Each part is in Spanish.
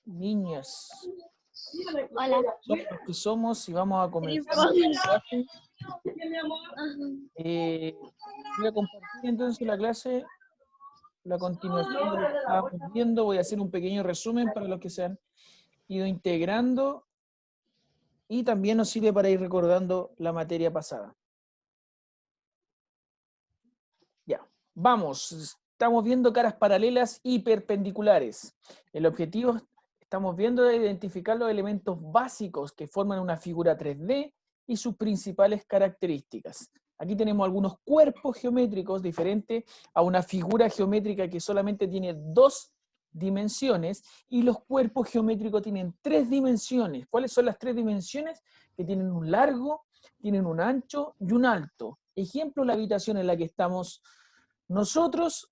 niñas. Hola. Somos los que somos y vamos a comenzar. Voy a compartir entonces la clase, la continuación de lo que estábamos viendo. Voy a hacer un pequeño resumen para los que se han ido integrando y también nos sirve para ir recordando la materia pasada. Ya, vamos. Estamos viendo caras paralelas y perpendiculares. El objetivo, estamos viendo, es identificar los elementos básicos que forman una figura 3D y sus principales características. Aquí tenemos algunos cuerpos geométricos diferentes a una figura geométrica que solamente tiene 2 dimensiones y los cuerpos geométricos tienen 3 dimensiones. ¿Cuáles son las 3 dimensiones? Que tienen un largo, tienen un ancho y un alto. Ejemplo, la habitación en la que estamos nosotros,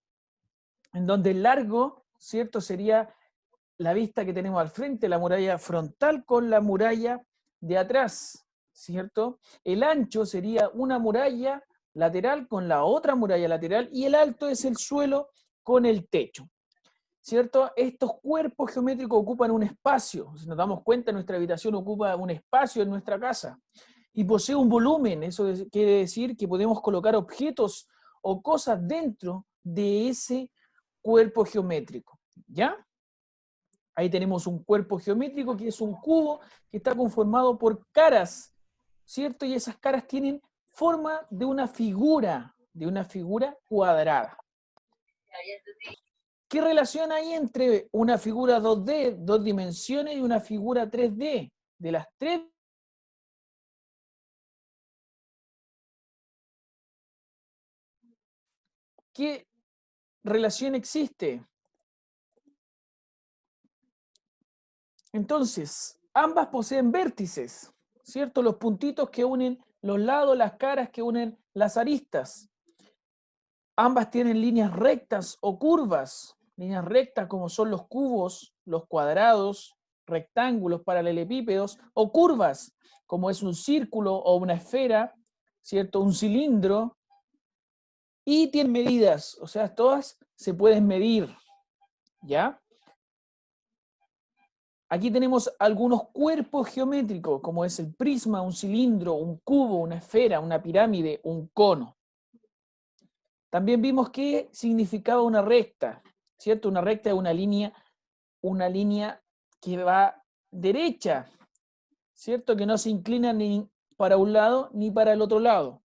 en donde el largo, ¿cierto?, sería la vista que tenemos al frente, la muralla frontal con la muralla de atrás, ¿cierto? El ancho sería una muralla lateral con la otra muralla lateral y el alto es el suelo con el techo, ¿cierto? Estos cuerpos geométricos ocupan un espacio. Si nos damos cuenta, nuestra habitación ocupa un espacio en nuestra casa y posee un volumen. Eso quiere decir que podemos colocar objetos o cosas dentro de ese cuerpo geométrico, ¿ya? Ahí tenemos un cuerpo geométrico que es un cubo que está conformado por caras, ¿cierto? Y esas caras tienen forma de una figura cuadrada. ¿Qué relación hay entre una figura 2D, 2 dimensiones, y una figura 3D? De las 3, ¿qué relación existe? Entonces, ambas poseen vértices, ¿cierto? Los puntitos que unen los lados, las caras que unen las aristas. Ambas tienen líneas rectas o curvas. Líneas rectas como son los cubos, los cuadrados, rectángulos, paralelepípedos, o curvas, como es un círculo o una esfera, ¿cierto? Un cilindro. Y tienen medidas, o sea, todas se pueden medir, ¿ya? Aquí tenemos algunos cuerpos geométricos, como es el prisma, un cilindro, un cubo, una esfera, una pirámide, un cono. También vimos qué significaba una recta, ¿cierto? Una recta es una línea que va derecha, ¿cierto? Que no se inclina ni para un lado ni para el otro lado.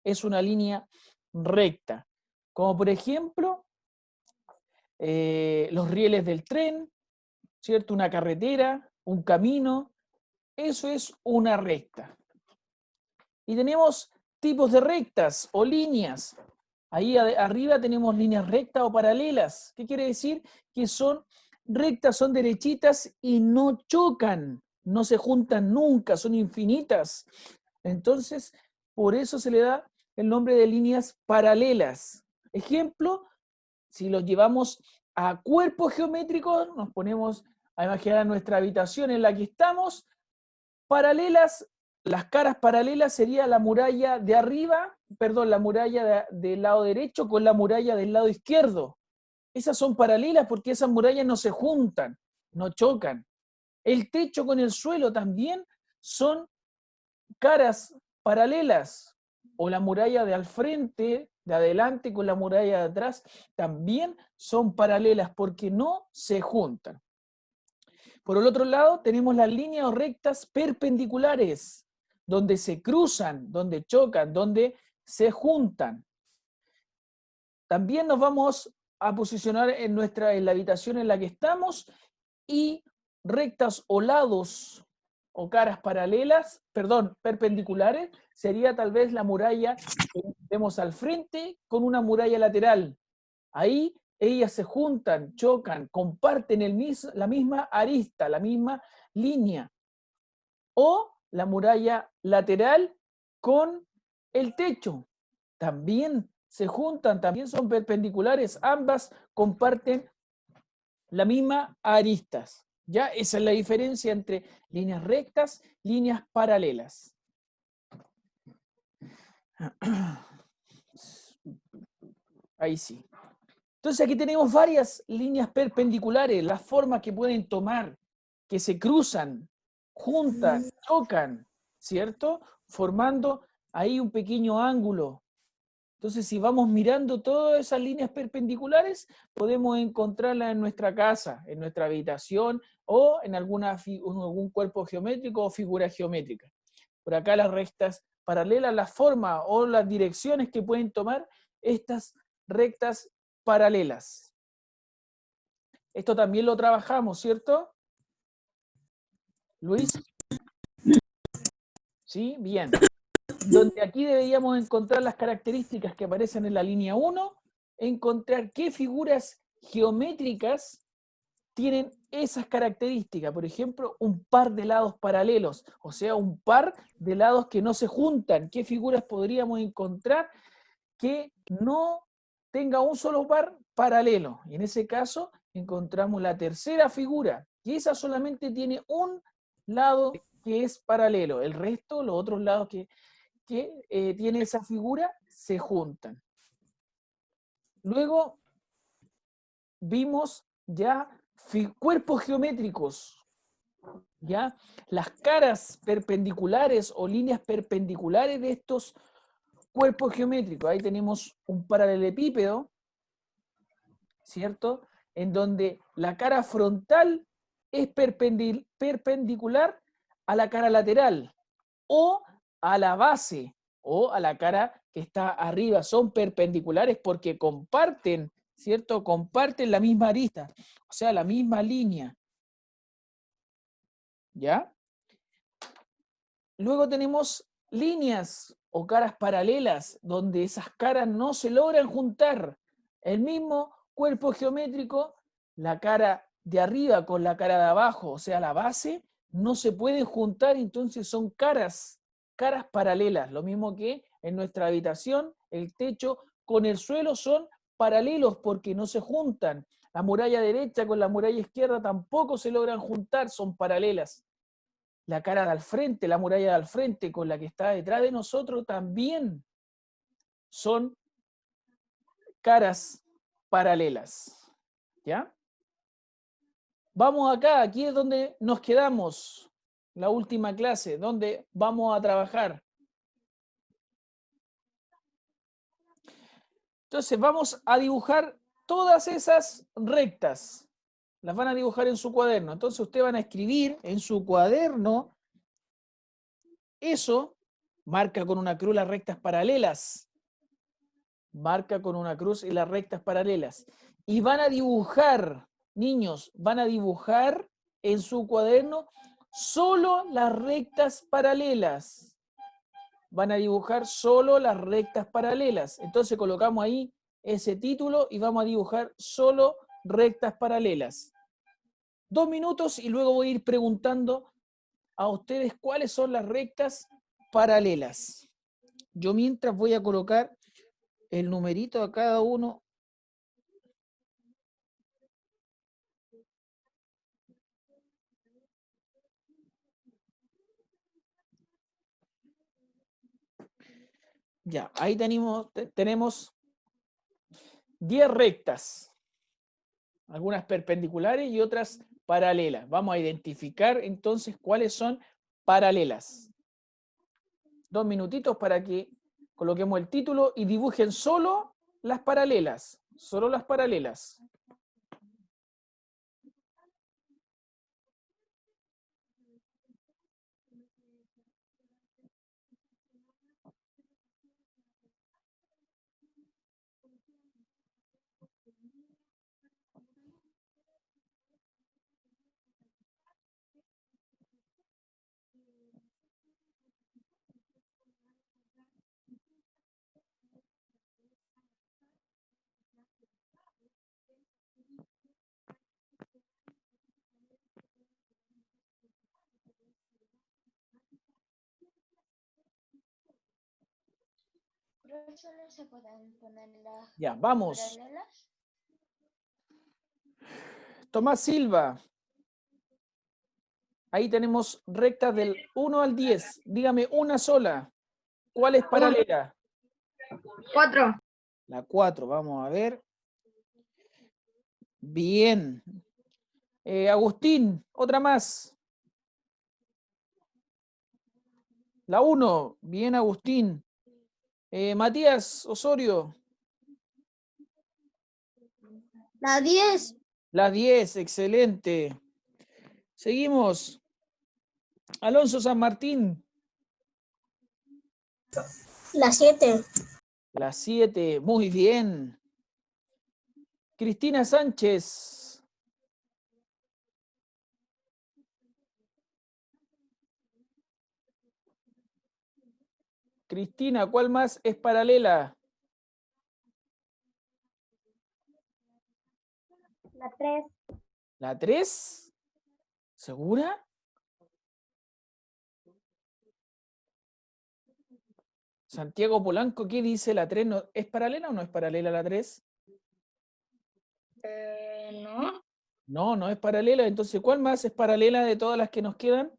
Es una línea recta. Como por ejemplo, los rieles del tren, ¿cierto? Una carretera, un camino, eso es una recta. Y tenemos tipos de rectas o líneas. Ahí arriba tenemos líneas rectas o paralelas. ¿Qué quiere decir? Que son rectas, son derechitas y no chocan, no se juntan nunca, son infinitas. Entonces, por eso se le da el nombre de líneas paralelas. Ejemplo, si los llevamos a cuerpos geométricos, nos ponemos a imaginar nuestra habitación en la que estamos, paralelas, las caras paralelas sería la muralla de arriba, perdón, la muralla del lado derecho con la muralla del lado izquierdo. Esas son paralelas porque esas murallas no se juntan, no chocan. El techo con el suelo también son caras paralelas, o la muralla de al frente, de adelante con la muralla de atrás, también son paralelas porque no se juntan. Por el otro lado, tenemos las líneas rectas perpendiculares, donde se cruzan, donde chocan, donde se juntan. También nos vamos a posicionar en la habitación en la que estamos, y rectas o lados o caras paralelas, perdón, perpendiculares, sería tal vez la muralla que vemos al frente con una muralla lateral. Ahí ellas se juntan, chocan, comparten la misma arista, la misma línea. O la muralla lateral con el techo. También se juntan, también son perpendiculares, ambas comparten la misma aristas. ¿Ya? Esa es la diferencia entre líneas rectas, líneas paralelas. Ahí sí. Entonces aquí tenemos varias líneas perpendiculares, las formas que pueden tomar que se cruzan, juntan, chocan, ¿cierto? Formando ahí un pequeño ángulo. Entonces, si vamos mirando todas esas líneas perpendiculares, podemos encontrarlas en nuestra casa, en nuestra habitación o en algún cuerpo geométrico o figura geométrica. Por acá las rectas paralelas, la forma o las direcciones que pueden tomar estas rectas paralelas. Esto también lo trabajamos, ¿cierto? Luis. ¿Sí? Bien. Donde aquí deberíamos encontrar las características que aparecen en la línea 1, encontrar qué figuras geométricas tienen esas características. Por ejemplo, un par de lados paralelos, o sea, un par de lados que no se juntan. ¿Qué figuras podríamos encontrar que no tenga un solo par paralelo? Y en ese caso encontramos la tercera figura, y esa solamente tiene un lado que es paralelo. El resto, los otros lados que tiene esa figura, se juntan. Luego vimos ya cuerpos geométricos, ¿ya? Las caras perpendiculares o líneas perpendiculares de estos cuerpos geométricos. Ahí tenemos un paralelepípedo, ¿cierto? En donde la cara frontal es perpendicular a la cara lateral o a la base o a la cara que está arriba. Son perpendiculares porque comparten, ¿cierto? Comparten la misma arista, o sea, la misma línea. ¿Ya? Luego tenemos líneas o caras paralelas, donde esas caras no se logran juntar. El mismo cuerpo geométrico, la cara de arriba con la cara de abajo, o sea, la base, no se pueden juntar, entonces son caras paralelas. Lo mismo que en nuestra habitación, el techo con el suelo son paralelos porque no se juntan. La muralla derecha con la muralla izquierda tampoco se logran juntar, son paralelas. La cara de al frente, la muralla de al frente con la que está detrás de nosotros también son caras paralelas. ¿Ya? Vamos acá, aquí es donde nos quedamos, la última clase, donde vamos a trabajar. Entonces vamos a dibujar todas esas rectas. Las van a dibujar en su cuaderno. Entonces ustedes van a escribir en su cuaderno eso, marca con una cruz las rectas paralelas. Marca con una cruz y las rectas paralelas. Y van a dibujar, niños, van a dibujar en su cuaderno solo las rectas paralelas. Van a dibujar solo las rectas paralelas. Entonces colocamos ahí ese título y vamos a dibujar solo rectas paralelas. 2 minutos y luego voy a ir preguntando a ustedes cuáles son las rectas paralelas. Yo mientras voy a colocar el numerito a cada uno. Ya, ahí tenemos 10 rectas, algunas perpendiculares y otras paralelas. Vamos a identificar entonces cuáles son paralelas. 2 minutitos para que coloquemos el título y dibujen solo las paralelas, solo las paralelas. ¿Solo se pueden poner las Ya, vamos. paralelas? Tomás Silva. Ahí tenemos rectas del 1 al 10. Dígame una sola. ¿Cuál es paralela? 4. La 4, vamos a ver. Bien. Agustín, otra más. La 1, bien Agustín. Matías Osorio, La 10. la 10, excelente. Seguimos. Alonso San Martín, La 7. la 7, muy bien. Cristina Sánchez, Cristina, ¿cuál más es paralela? La 3. ¿La 3? ¿Segura? Santiago Polanco, ¿qué dice la 3? ¿Es paralela o no es paralela la 3? No. No, no es paralela. Entonces, ¿cuál más es paralela de todas las que nos quedan?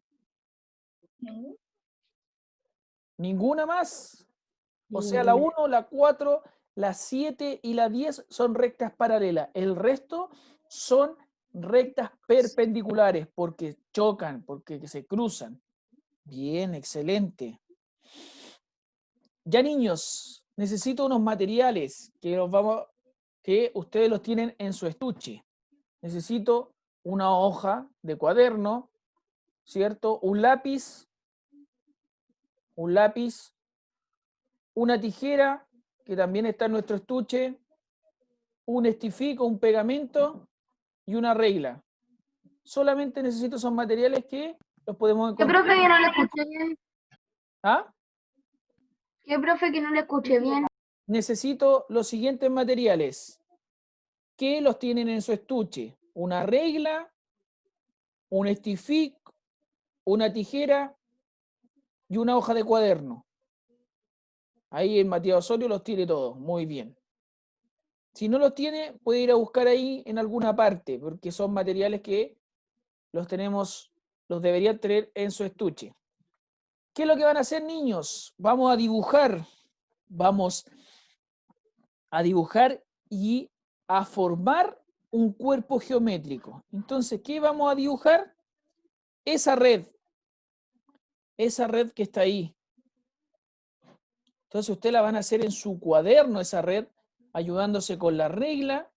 No. Ninguna más. O sea, la 1, la 4, la 7 y la 10 son rectas paralelas. El resto son rectas perpendiculares porque chocan, porque se cruzan. Bien, excelente. Ya niños, necesito unos materiales que ustedes los tienen en su estuche. Necesito una hoja de cuaderno, ¿cierto? Un lápiz, una tijera, que también está en nuestro estuche, un estifico, un pegamento y una regla. Solamente necesito esos materiales que los podemos ¿Qué encontrar. profe que no le escuché bien? ¿Ah? ¿Qué profe que no le escuché bien? Necesito los siguientes materiales que los tienen en su estuche. Una regla, un estific, una tijera y una hoja de cuaderno. Ahí en Matías Osorio los tiene todos. Muy bien. Si no los tiene, puede ir a buscar ahí en alguna parte, porque son materiales que los deberían tener en su estuche. ¿Qué es lo que van a hacer, niños? Vamos a dibujar y a formar un cuerpo geométrico. Entonces, ¿qué vamos a dibujar? Esa red que está ahí. Entonces, usted la van a hacer en su cuaderno, esa red, ayudándose con la regla,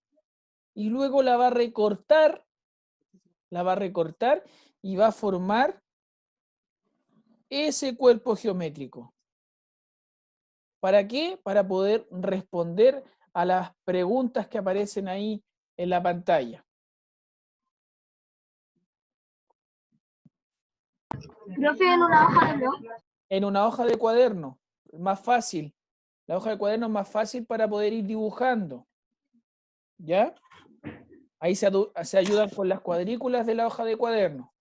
y luego la va a recortar y va a formar ese cuerpo geométrico. ¿Para qué? Para poder responder a las preguntas que aparecen ahí en la pantalla. Profe, en una hoja de blog. En una hoja de cuaderno, más fácil. La hoja de cuaderno es más fácil para poder ir dibujando. ¿Ya? Ahí se ayudan con las cuadrículas de la hoja de cuaderno.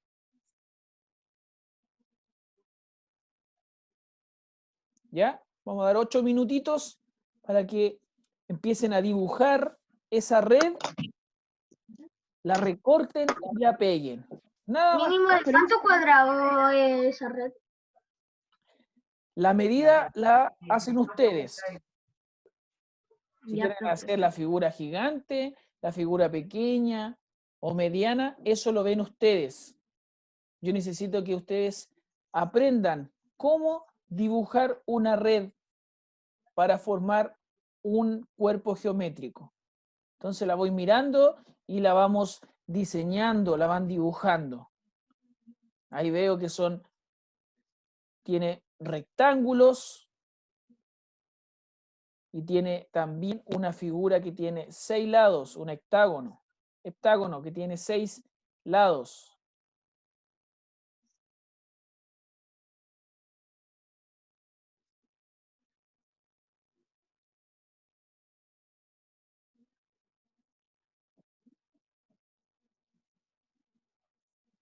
¿Ya? Vamos a dar 8 minutitos para que empiecen a dibujar esa red, la recorten y la peguen. Nada más. Mínimo de cuánto cuadrado es esa red. La medida la hacen ustedes. Si Ya, quieren profe. hacer la figura gigante, la figura pequeña o mediana, eso lo ven ustedes. Yo necesito que ustedes aprendan cómo dibujar una red para formar un cuerpo geométrico. Entonces la voy mirando y la vamos diseñando, la van dibujando. Ahí veo que tiene rectángulos y tiene también una figura que tiene 6 lados, un heptágono que tiene 6 lados.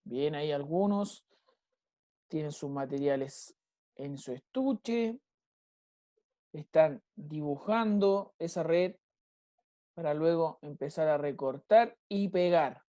Bien, ahí algunos tienen sus materiales en su estuche, están dibujando esa red para luego empezar a recortar y pegar.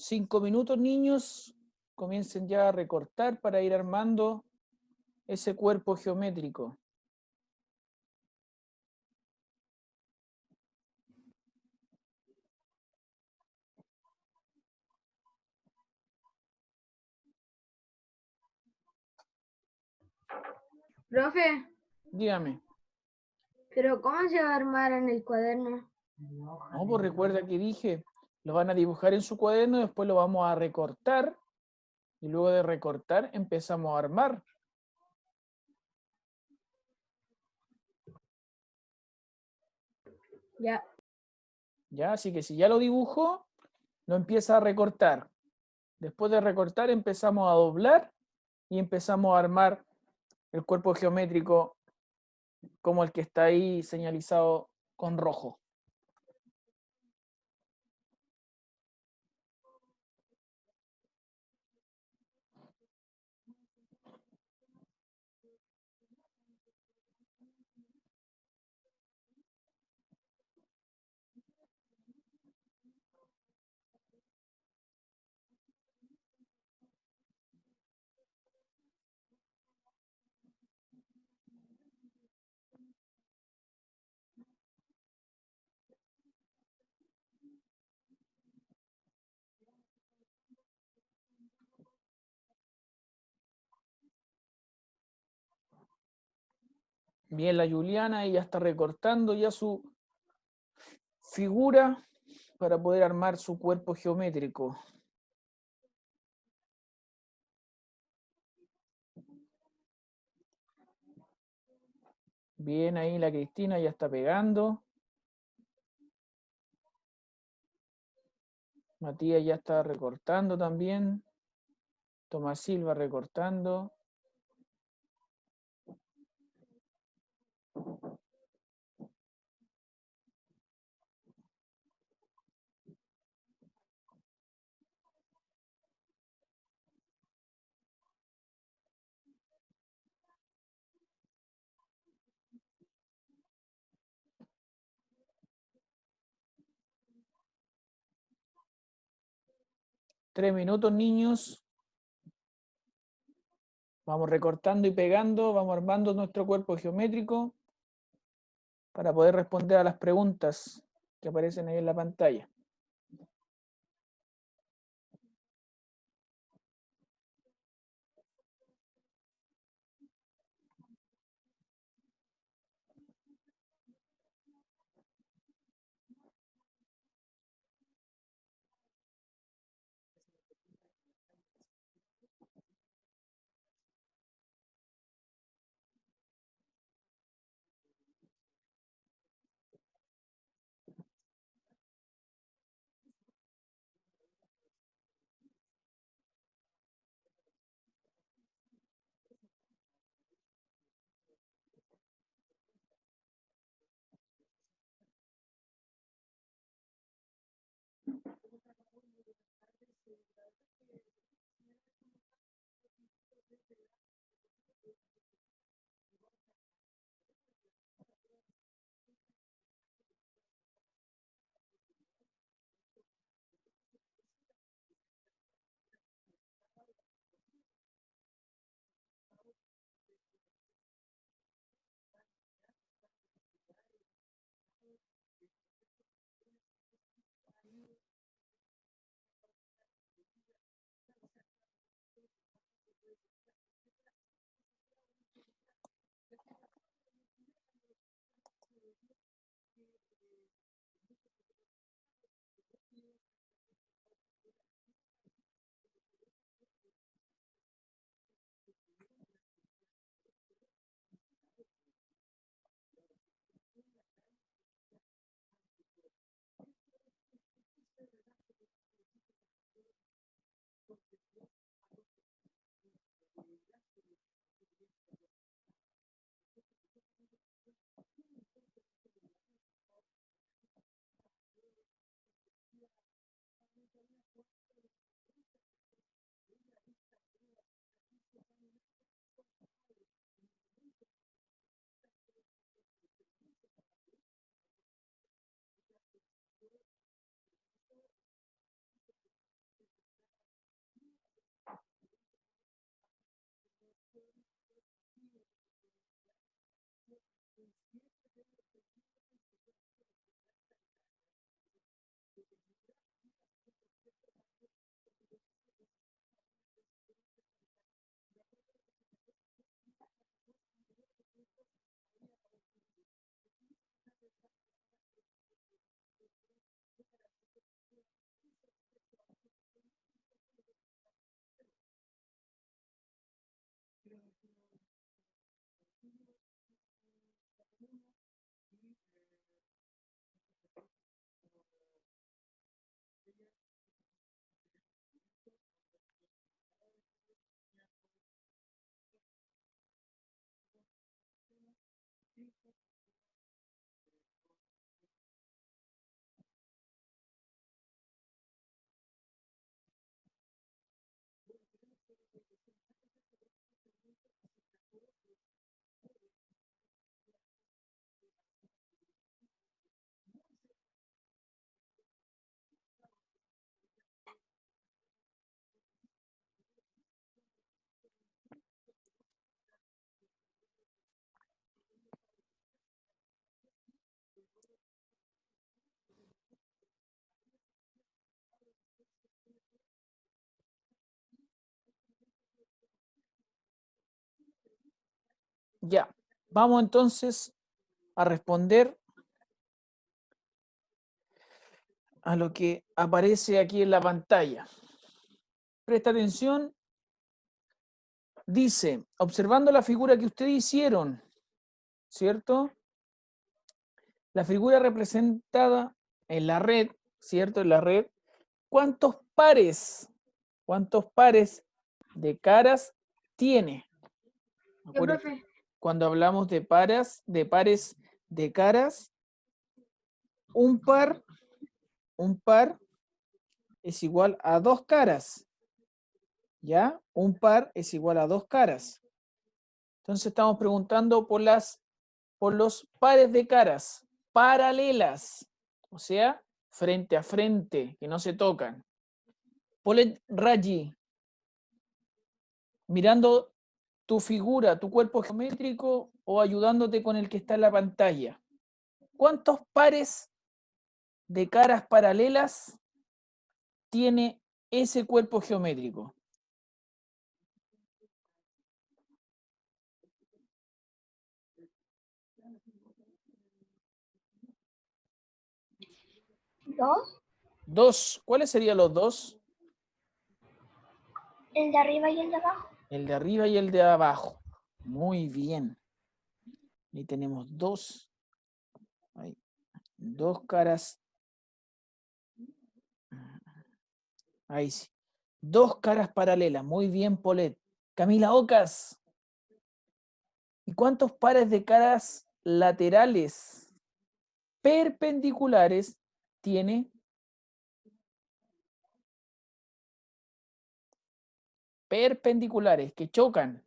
5 minutos, niños. Comiencen ya a recortar para ir armando ese cuerpo geométrico. Profe, Dígame. pero ¿cómo se va a armar en el cuaderno? No, pues recuerda que dije, lo van a dibujar en su cuaderno, después lo vamos a recortar y luego de recortar empezamos a armar. Ya. ¿Ya? Así que si ya lo dibujó, lo empieza a recortar. Después de recortar empezamos a doblar y empezamos a armar el cuerpo geométrico como el que está ahí señalizado con rojo. Bien, la Juliana ella está recortando ya su figura para poder armar su cuerpo geométrico. Bien, ahí la Cristina ya está pegando. Matías ya está recortando también. Tomás Silva recortando. Tres minutos, niños. Vamos recortando y pegando, vamos armando nuestro cuerpo geométrico para poder responder a las preguntas que aparecen ahí en la pantalla. Ya, vamos entonces a responder a lo que aparece aquí en la pantalla. Presta atención. Dice, observando la figura que ustedes hicieron, ¿cierto? La figura representada en la red, ¿cierto? En la red, ¿cuántos pares de caras tiene? ¿Qué, Acuérdense, profe? cuando hablamos de pares de caras, un par es igual a 2 caras, ¿ya? Un par es igual a 2 caras. Entonces estamos preguntando por los pares de caras paralelas, o sea, frente a frente, que no se tocan. Polet Raji, mirando tu figura, tu cuerpo geométrico o ayudándote con el que está en la pantalla. ¿Cuántos pares de caras paralelas tiene ese cuerpo geométrico? ¿Dos? 2. ¿Cuáles serían los 2? ¿El de arriba y el de abajo? El de arriba y el de abajo. Muy bien. Ahí tenemos 2. Ahí. 2 caras. Ahí sí. 2 caras paralelas. Muy bien, Polet. Camila Ocas. ¿Y cuántos pares de caras laterales perpendiculares tiene? Perpendiculares, que chocan.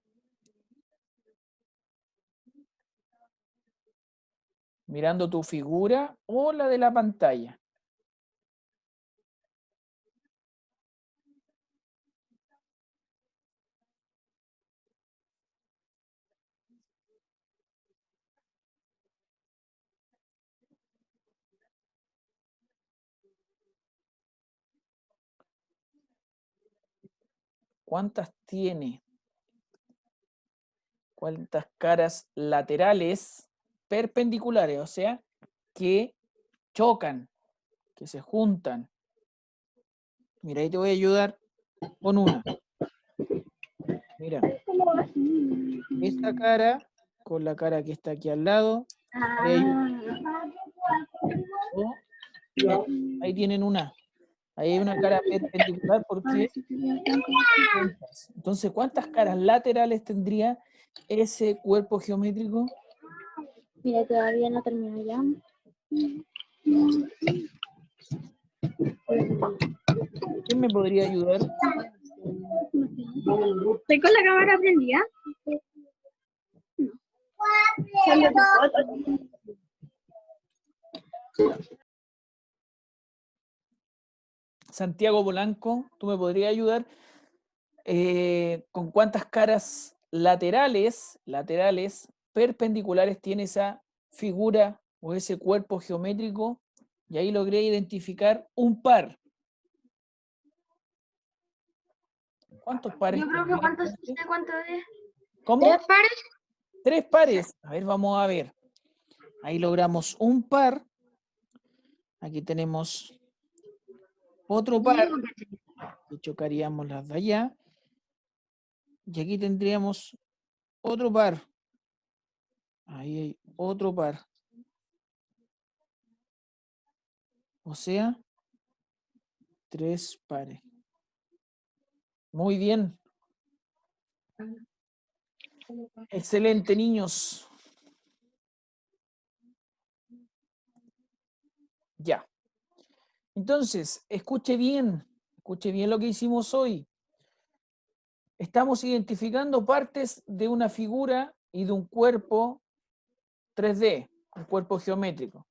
Mirando tu figura o la de la pantalla. ¿Cuántas tiene? ¿Cuántas caras laterales perpendiculares? O sea, que chocan, que se juntan. Mira, ahí te voy a ayudar con una. Mira, esta cara con la cara que está aquí al lado. Ahí, oh, ahí tienen una. Ahí hay una cara perpendicular porque juntas. Entonces, ¿cuántas caras laterales tendría ese cuerpo geométrico? Mira, todavía no termino ya. ¿Quién me podría ayudar? ¿Estoy con la cámara prendida? Santiago Polanco, ¿tú me podrías ayudar con cuántas caras laterales perpendiculares tiene esa figura o ese cuerpo geométrico? Y ahí logré identificar un par. ¿Cuántos pares Yo creo que tendría, cuánto gente? sé cuánto es. ¿Cómo? 3 pares. 3 pares. A ver, vamos a ver. Ahí logramos un par. Aquí tenemos otro par. Que chocaríamos las de allá. Y aquí tendríamos otro par. Ahí hay otro par. O sea, 3 pares. Muy bien. Excelente, niños. Ya. Entonces, escuche bien lo que hicimos hoy. Estamos identificando partes de una figura y de un cuerpo 3D, un cuerpo geométrico.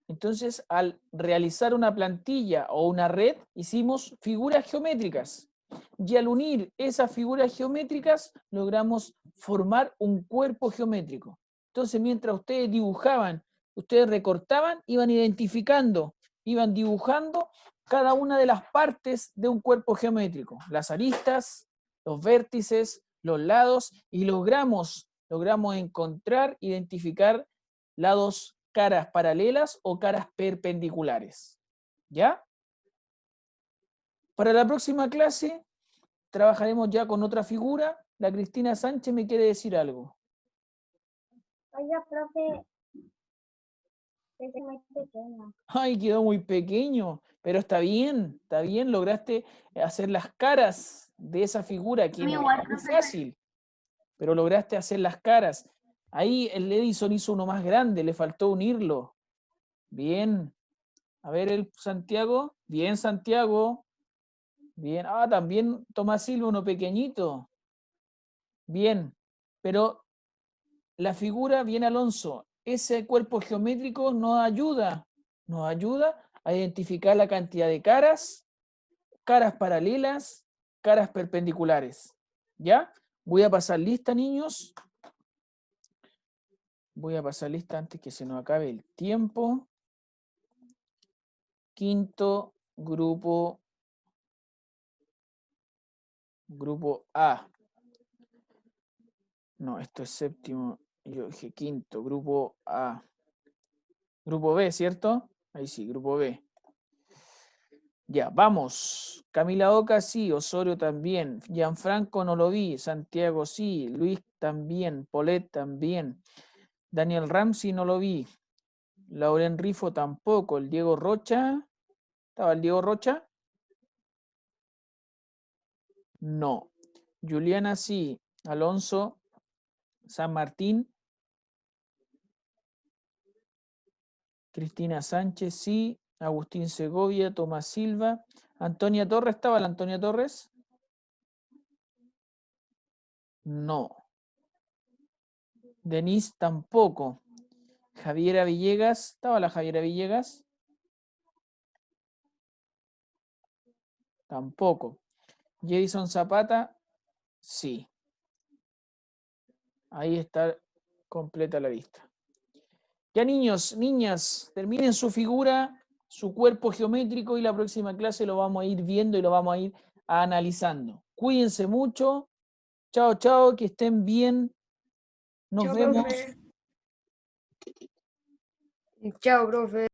Entonces, al realizar una plantilla o una red, hicimos figuras geométricas. Y al unir esas figuras geométricas, logramos formar un cuerpo geométrico. Entonces, mientras ustedes dibujaban, ustedes recortaban, iban identificando, iban dibujando cada una de las partes de un cuerpo geométrico. Las aristas, los vértices, los lados, y logramos logramos encontrar, identificar lados, caras paralelas o caras perpendiculares. ¿Ya? Para la próxima clase trabajaremos ya con otra figura. La Cristina Sánchez me quiere decir algo. Oiga, profe, es muy pequeño. Ay, quedó muy pequeño, pero está bien, lograste hacer las caras de esa figura que A mí no igual, es muy profe. fácil, pero lograste hacer las caras. Ahí el Edison hizo uno más grande, le faltó unirlo. Bien. A ver el Santiago. Bien, Santiago. Bien. Ah, también Tomás Silva, uno pequeñito. Bien. Pero la figura, bien Alonso, ese cuerpo geométrico nos ayuda a identificar la cantidad de caras, caras paralelas, caras perpendiculares. ¿Ya? Voy a pasar lista, niños. Voy a pasar lista antes que se nos acabe el tiempo. Quinto grupo A. No, esto es séptimo. Yo dije quinto, grupo A. Grupo B, ¿cierto? Ahí sí, grupo B. Ya, vamos. Camila Oca sí, Osorio también. Gianfranco no lo vi, Santiago sí, Luis también, Polet también. Daniel Ramsey no lo vi. Lauren Rifo tampoco. El Diego Rocha. ¿Estaba el Diego Rocha? No. Juliana sí. Alonso. San Martín. Cristina Sánchez sí. Agustín Segovia. Tomás Silva. Antonia Torres. ¿Estaba la Antonia Torres? No. Denise tampoco. Javiera Villegas. ¿Estaba la Javiera Villegas? Tampoco. Jason Zapata. Sí. Ahí está completa la lista. Ya niños, niñas, terminen su figura, su cuerpo geométrico y la próxima clase lo vamos a ir viendo y lo vamos a ir analizando. Cuídense mucho. Chao, chao, que estén bien. Nos Chao, vemos. profe. Chao, profe.